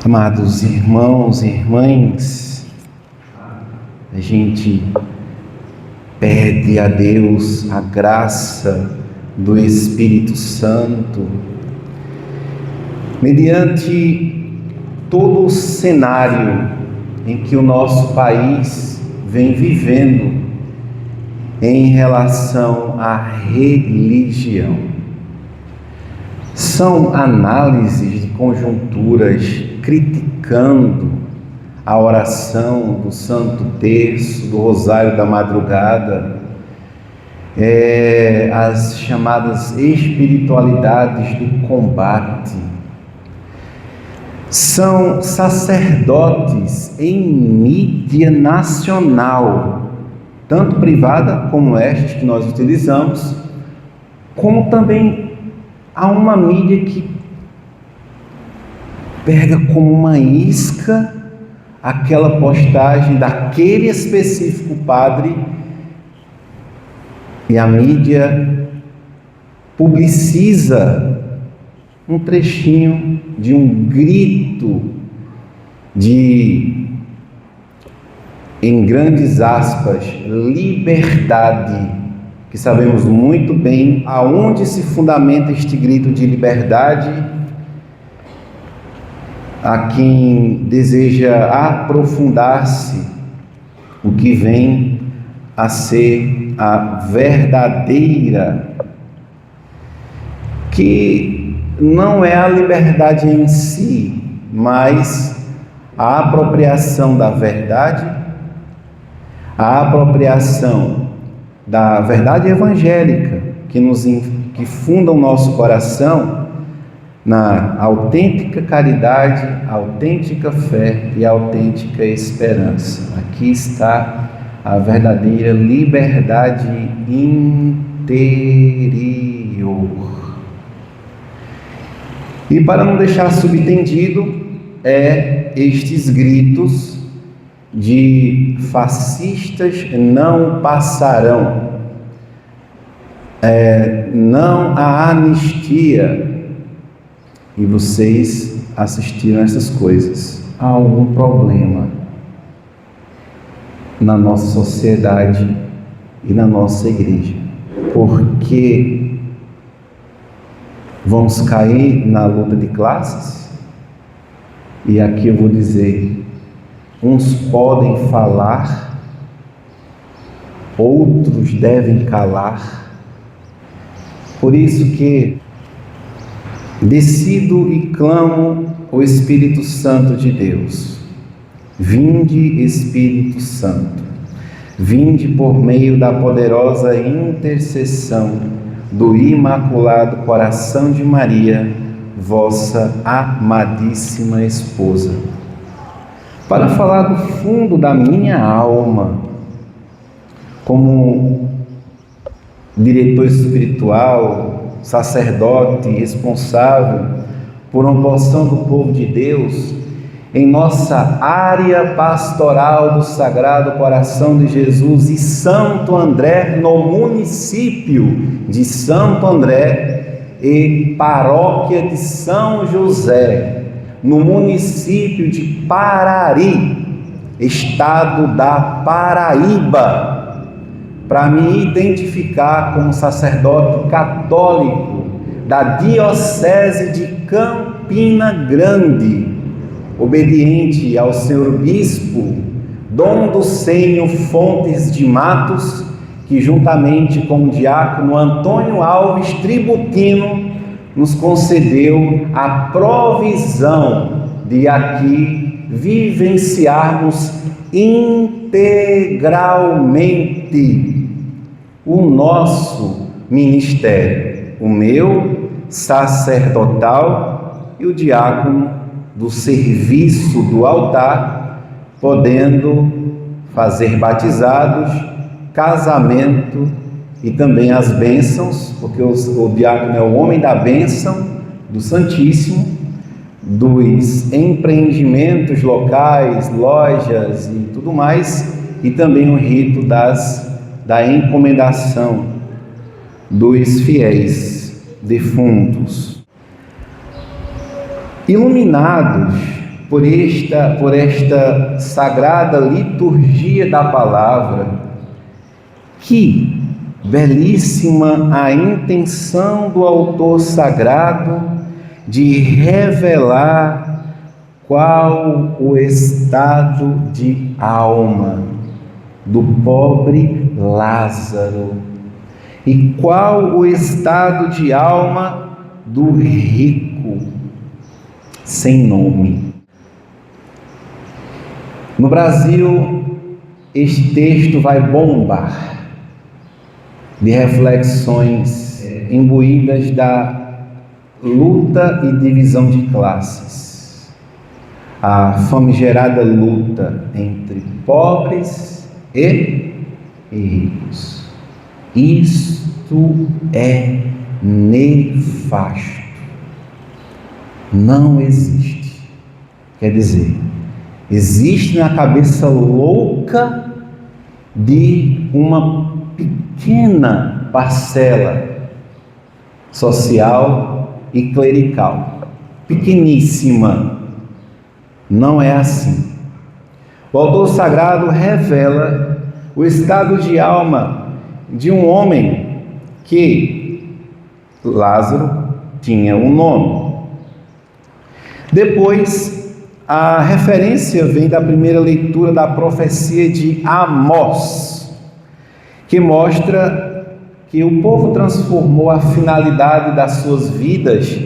Amados irmãos e irmãs, a gente pede a Deus a graça do Espírito Santo, mediante todo o cenário em que o nosso país vem vivendo em relação à religião. São análises de conjunturas criticando a oração do Santo Terço, do Rosário da Madrugada, as chamadas espiritualidades do combate. São sacerdotes em mídia nacional, tanto privada como esta que nós utilizamos, como também há uma mídia que pega como uma isca aquela postagem daquele específico padre e a mídia publiciza um trechinho de um grito de, em grandes aspas, liberdade, que sabemos muito bem aonde se fundamenta este grito de liberdade. A quem deseja aprofundar-se o que vem a ser a verdadeira, que não é a liberdade em si, mas a apropriação da verdade, a apropriação da verdade evangélica que funda o nosso coração na autêntica caridade, autêntica fé e autêntica esperança. Aqui está a verdadeira liberdade interior. E para não deixar subtendido, estes gritos de fascistas não passarão, não há anistia. E vocês assistiram a essas coisas. Há algum problema na nossa sociedade e na nossa igreja, porque vamos cair na luta de classes. E aqui eu vou dizer, uns podem falar, outros devem calar. Por isso que decido e clamo o Espírito Santo de Deus. Vinde, Espírito Santo, vinde por meio da poderosa intercessão do Imaculado Coração de Maria, vossa amadíssima esposa, para falar do fundo da minha alma, como diretor espiritual, sacerdote responsável por uma porção do povo de Deus, em nossa área pastoral do Sagrado Coração de Jesus e Santo André, no município de Santo André e paróquia de São José, no município de Parari, estado da Paraíba, para me identificar como sacerdote católico da Diocese de Campina Grande, obediente ao senhor bispo Dom Ducenho Fontes de Matos, que juntamente com o diácono Antônio Alves Tributino nos concedeu a provisão de aqui vivenciarmos integralmente o nosso ministério, o meu sacerdotal e o diácono do serviço do altar, podendo fazer batizados, casamento e também as bênçãos, porque o diácono é o homem da bênção do Santíssimo, dos empreendimentos locais, lojas e tudo mais, e também o rito da encomendação dos fiéis defuntos. Iluminados por esta sagrada liturgia da palavra. Que belíssima a intenção do autor sagrado de revelar qual o estado de alma do pobre Lázaro e qual o estado de alma do rico sem nome. No Brasil, este texto vai bombar de reflexões imbuídas da luta e divisão de classes, a famigerada luta entre pobres e ricos. Isto é nefasto. Não existe. Quer dizer, existe na cabeça louca de uma pequena parcela social e clerical, pequeníssima. Não é assim. O autor sagrado revela o estado de alma de um homem que Lázaro tinha um nome. Depois, a referência vem da primeira leitura da profecia de Amós, que mostra que o povo transformou a finalidade das suas vidas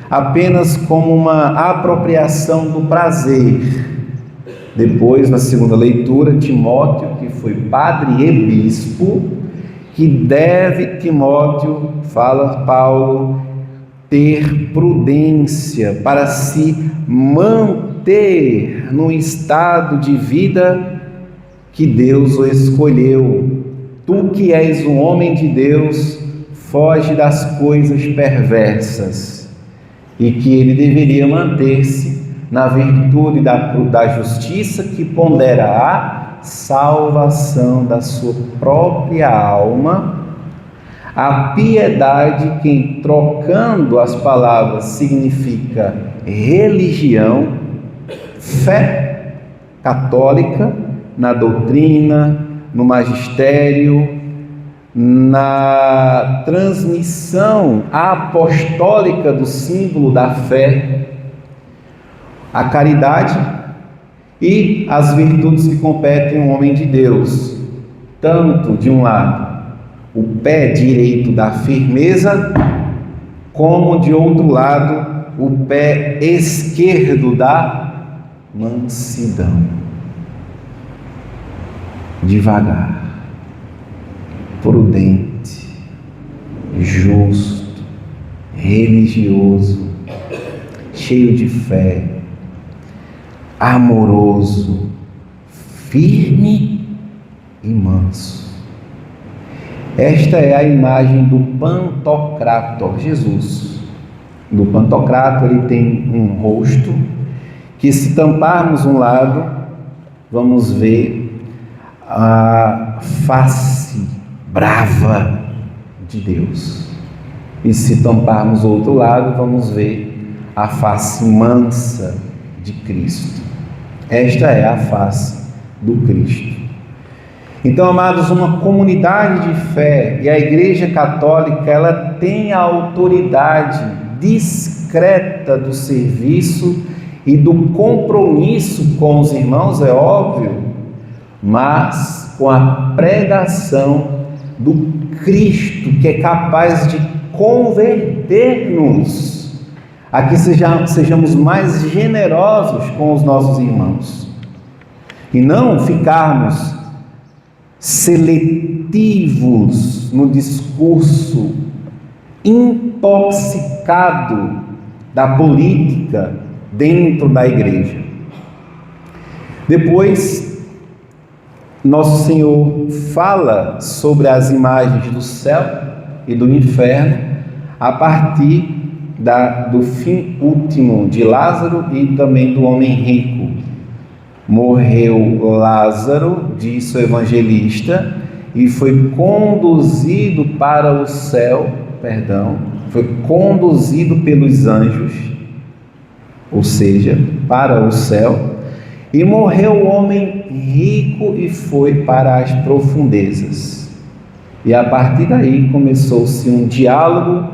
apenas como uma apropriação do prazer. Depois, na segunda leitura, Timóteo, que foi padre e bispo, que deve, Timóteo, fala Paulo, ter prudência para se manter no estado de vida que Deus o escolheu. Tu que és um homem de Deus, foge das coisas perversas, e que ele deveria manter-se na virtude da justiça que pondera a salvação da sua própria alma, a piedade que, trocando as palavras, significa religião, fé católica na doutrina, no magistério, na transmissão apostólica do símbolo da fé, a caridade e as virtudes que competem ao homem de Deus, tanto de um lado o pé direito da firmeza, como de outro lado o pé esquerdo da mansidão. Devagar, prudente, justo, religioso, cheio de fé, amoroso, firme e manso. Esta é a imagem do Pantocrator, Jesus. Do Pantocrator, ele tem um rosto que, se tamparmos um lado, vamos ver a face brava de Deus. E se tamparmos o outro lado, vamos ver a face mansa de Cristo. Esta é a face do Cristo. Então, amados, uma comunidade de fé e a Igreja Católica, ela tem a autoridade discreta do serviço e do compromisso com os irmãos, é óbvio, mas com a pregação do Cristo, que é capaz de converter-nos a que sejamos mais generosos com os nossos irmãos e não ficarmos seletivos no discurso intoxicado da política dentro da igreja. Depois, nosso Senhor fala sobre as imagens do céu e do inferno a partir do fim último de Lázaro e também do homem rico. Morreu Lázaro, disse o evangelista, e foi conduzido para o céu, foi conduzido pelos anjos ou seja, para o céu, e morreu o homem rico e foi para as profundezas. E a partir daí começou-se um diálogo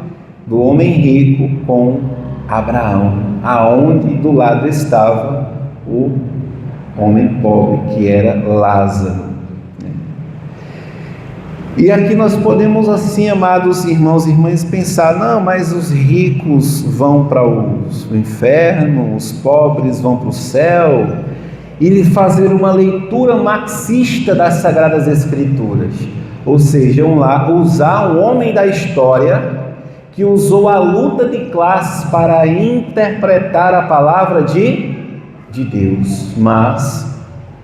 do homem rico com Abraão, aonde do lado estava o homem pobre, que era Lázaro. E aqui nós podemos, assim, amados irmãos e irmãs, pensar: não, mas os ricos vão para o inferno, os pobres vão para o céu, e fazer uma leitura marxista das Sagradas Escrituras, ou seja, usar um homem da história que usou a luta de classes para interpretar a palavra de Deus. Mas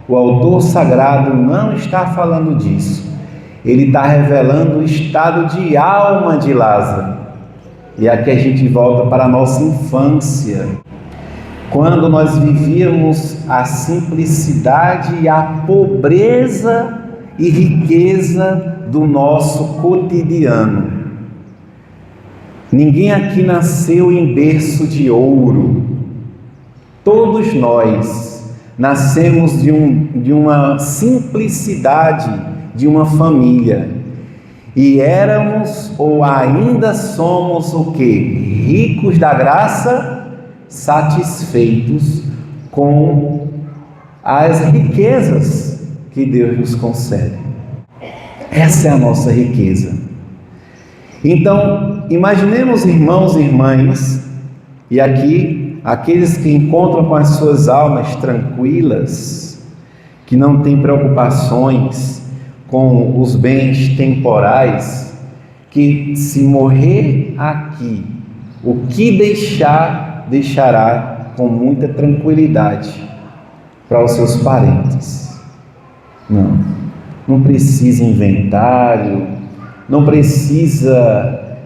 o autor sagrado não está falando disso. Ele está revelando o estado de alma de Lázaro. E aqui a gente volta para a nossa infância, quando nós vivíamos a simplicidade e a pobreza e riqueza do nosso cotidiano. Ninguém aqui nasceu em berço de ouro. Todos nós nascemos de uma simplicidade, de uma família. E éramos, ou ainda somos, o quê? Ricos da graça, satisfeitos com as riquezas que Deus nos concede. Essa é a nossa riqueza. Então, imaginemos, irmãos e irmãs, e aqui, aqueles que encontram com as suas almas tranquilas, que não têm preocupações com os bens temporais, que se morrer aqui, o que deixará com muita tranquilidade para os seus parentes. Não precisa inventário, não precisa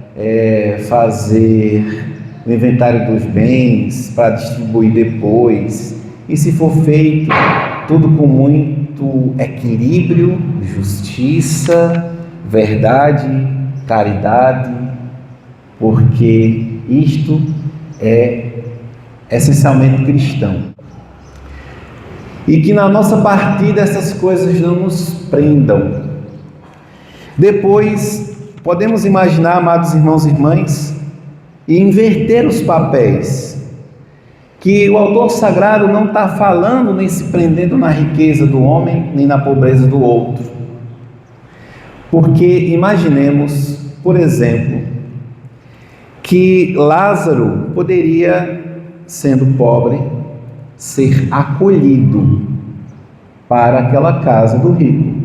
fazer o inventário dos bens para distribuir depois. E se for feito tudo com muito equilíbrio, justiça, verdade, caridade, porque isto é essencialmente cristão. E que na nossa partida essas coisas não nos prendam. Depois, podemos imaginar, amados irmãos e irmãs, e inverter os papéis, que o autor sagrado não está falando nem se prendendo na riqueza do homem, nem na pobreza do outro. Porque imaginemos, por exemplo, que Lázaro poderia, sendo pobre, ser acolhido para aquela casa do rico.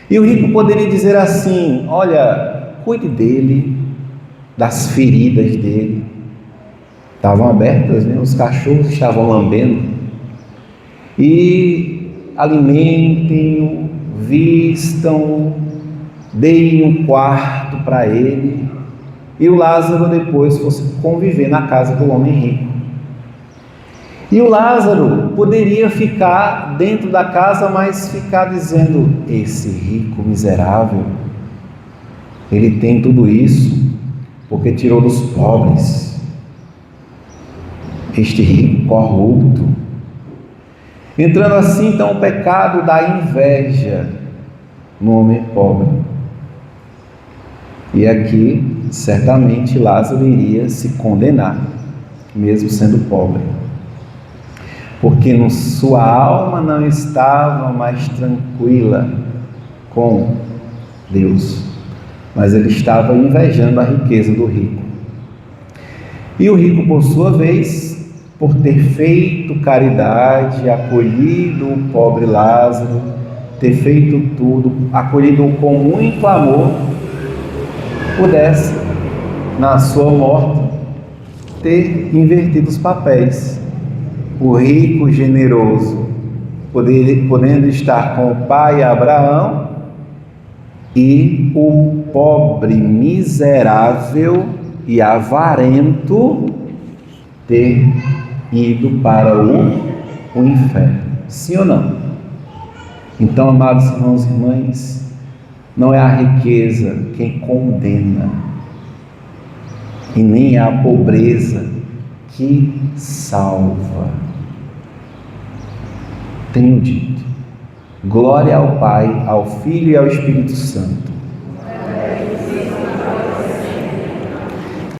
E o rico poderia dizer assim: olha, cuide dele, das feridas dele. Estavam abertas, né? Os cachorros estavam lambendo. E alimentem-o, vistam-o, deem um quarto para ele. E o Lázaro depois fosse conviver na casa do homem rico. E o Lázaro poderia ficar dentro da casa, mas ficar dizendo: esse rico miserável, ele tem tudo isso porque tirou dos pobres. Este rico corrupto. Entrando assim, então, o pecado da inveja no homem pobre. E aqui, certamente, Lázaro iria se condenar, mesmo sendo pobre, porque sua alma não estava mais tranquila com Deus, mas ele estava invejando a riqueza do rico. E o rico, por sua vez, por ter feito caridade, acolhido o pobre Lázaro, ter feito tudo, acolhido-o com muito amor, pudesse, na sua morte, ter invertido os papéis. O rico generoso podendo estar com o pai Abraão, e o pobre miserável e avarento ter ido para o inferno. Sim ou não? Então, amados irmãos e irmãs, não é a riqueza quem condena, e nem é a pobreza que salva. Tenho dito: glória ao Pai, ao Filho e ao Espírito Santo,